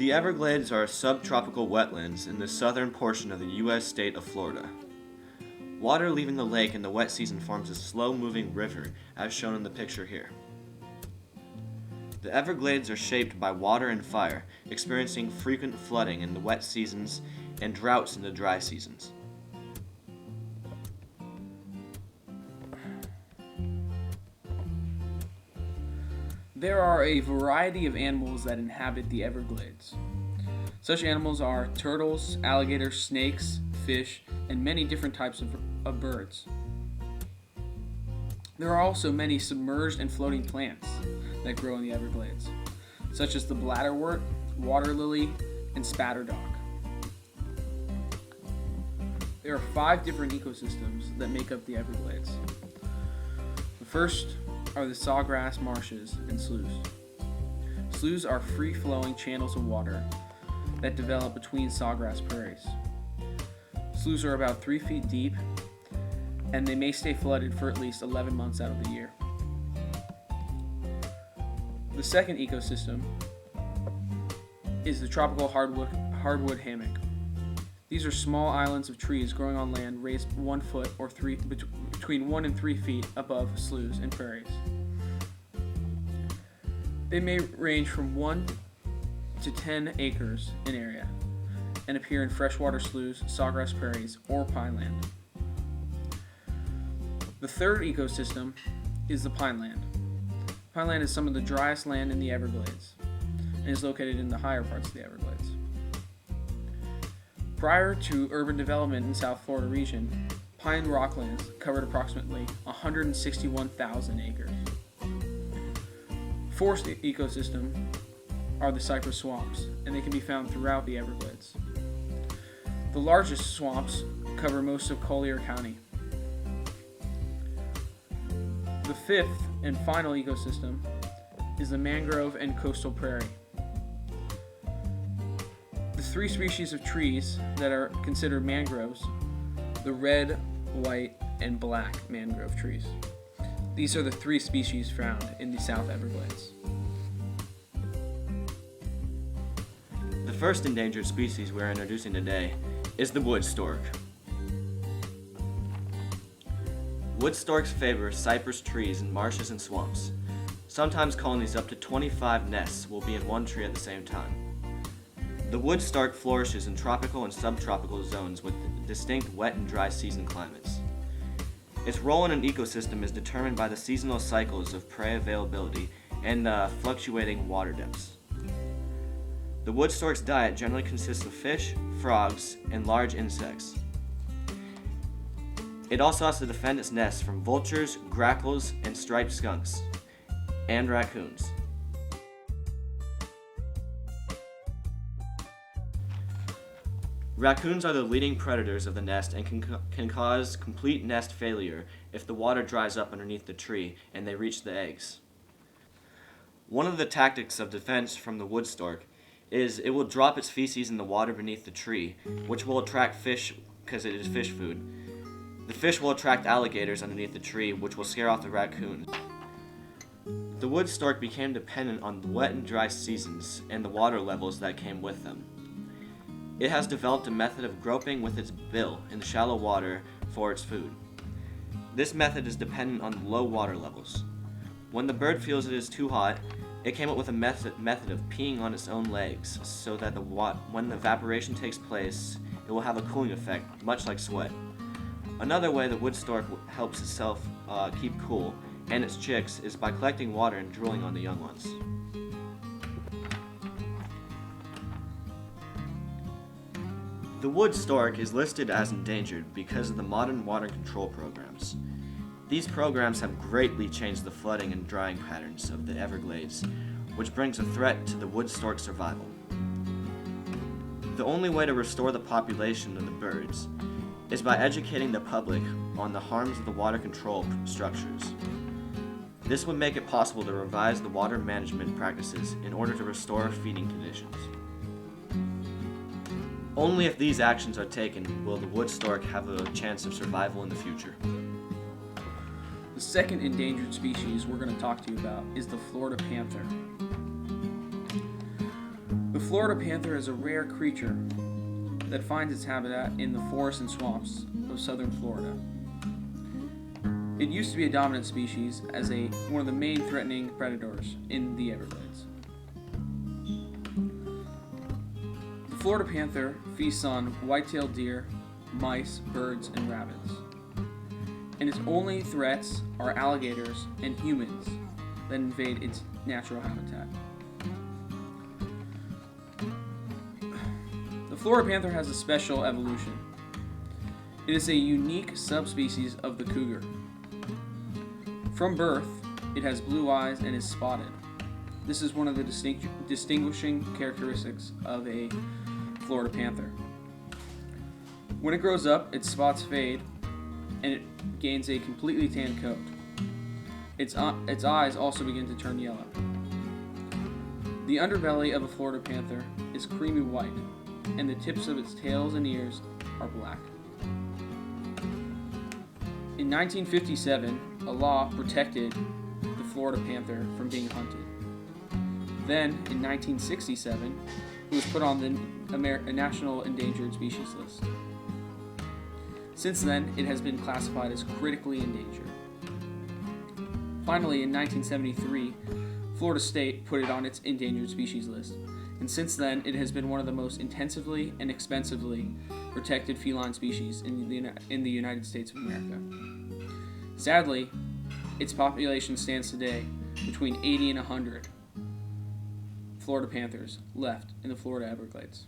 The Everglades are subtropical wetlands in the southern portion of the U.S. state of Florida. Water leaving the lake in the wet season forms a slow-moving river, as shown in the picture here. The Everglades are shaped by water and fire, experiencing frequent flooding in the wet seasons and droughts in the dry seasons. There are a variety of animals that inhabit the Everglades. Such animals are turtles, alligators, snakes, fish, and many different types of birds. There are also many submerged and floating plants that grow in the Everglades, such as the bladderwort, water lily, and spatterdock. There are 5 different ecosystems that make up the Everglades. The first are the sawgrass marshes and sloughs. Sloughs are free-flowing channels of water that develop between sawgrass prairies. Sloughs are about 3 feet deep, and they may stay flooded for at least 11 months out of the year. The second ecosystem is the tropical hardwood hammock. These are small islands of trees growing on land raised 1 foot or between 1 and 3 feet above sloughs and prairies. They may range from 1 to 10 acres in area and appear in freshwater sloughs, sawgrass prairies, or pineland. The third ecosystem is the pineland. Pineland is some of the driest land in the Everglades and is located in the higher parts of the Everglades. Prior to urban development in South Florida region, pine rocklands covered approximately 161,000 acres. Fourth ecosystem are the cypress swamps, and they can be found throughout the Everglades. The largest swamps cover most of Collier County. The fifth and final ecosystem is the mangrove and coastal prairie. The 3 species of trees that are considered mangroves, the red, white, and black mangrove trees. These are the 3 species found in the South Everglades. The first endangered species we're introducing today is the wood stork. Wood storks favor cypress trees in marshes and swamps. Sometimes colonies up to 25 nests will be in one tree at the same time. The wood stork flourishes in tropical and subtropical zones with distinct wet and dry season climates. Its role in an ecosystem is determined by the seasonal cycles of prey availability and fluctuating water depths. The wood stork's diet generally consists of fish, frogs, and large insects. It also has to defend its nest from vultures, grackles, and striped skunks, and raccoons. Raccoons are the leading predators of the nest and can cause complete nest failure if the water dries up underneath the tree and they reach the eggs. One of the tactics of defense from the wood stork is it will drop its feces in the water beneath the tree, which will attract fish because it is fish food. The fish will attract alligators underneath the tree, which will scare off the raccoons. The wood stork became dependent on the wet and dry seasons and the water levels that came with them. It has developed a method of groping with its bill in shallow water for its food. This method is dependent on low water levels. When the bird feels it is too hot, it came up with a method of peeing on its own legs so that when the evaporation takes place, it will have a cooling effect, much like sweat. Another way the wood stork helps itself keep cool and its chicks is by collecting water and drooling on the young ones. The wood stork is listed as endangered because of the modern water control programs. These programs have greatly changed the flooding and drying patterns of the Everglades, which brings a threat to the wood stork's survival. The only way to restore the population of the birds is by educating the public on the harms of the water control structures. This would make it possible to revise the water management practices in order to restore feeding conditions. Only if these actions are taken will the wood stork have a chance of survival in the future. The second endangered species we're going to talk to you about is the Florida panther. The The Florida panther is a rare creature that finds its habitat in the forests and swamps of southern Florida. It used to be a dominant species as one of the main threatening predators in the Everglades. The Florida panther feasts on white-tailed deer, mice, birds, and rabbits. And its only threats are alligators and humans that invade its natural habitat. The Florida panther has a special evolution. It is a unique subspecies of the cougar. From birth, it has blue eyes and is spotted. This is one of the distinguishing characteristics of a Florida panther. When it grows up, its spots fade and it gains a completely tan coat. Its eyes also begin to turn yellow. The underbelly of a Florida panther is creamy white, and the tips of its tails and ears are black. In 1957, a law protected the Florida panther from being hunted. Then, in 1967, it was put on the National Endangered Species List. Since then, it has been classified as critically endangered. Finally, in 1973, Florida State put it on its endangered species list, and since then, it has been one of the most intensively and expensively protected feline species in the United States of America. Sadly, its population stands today between 80 and 100 Florida panthers left in the Florida Everglades.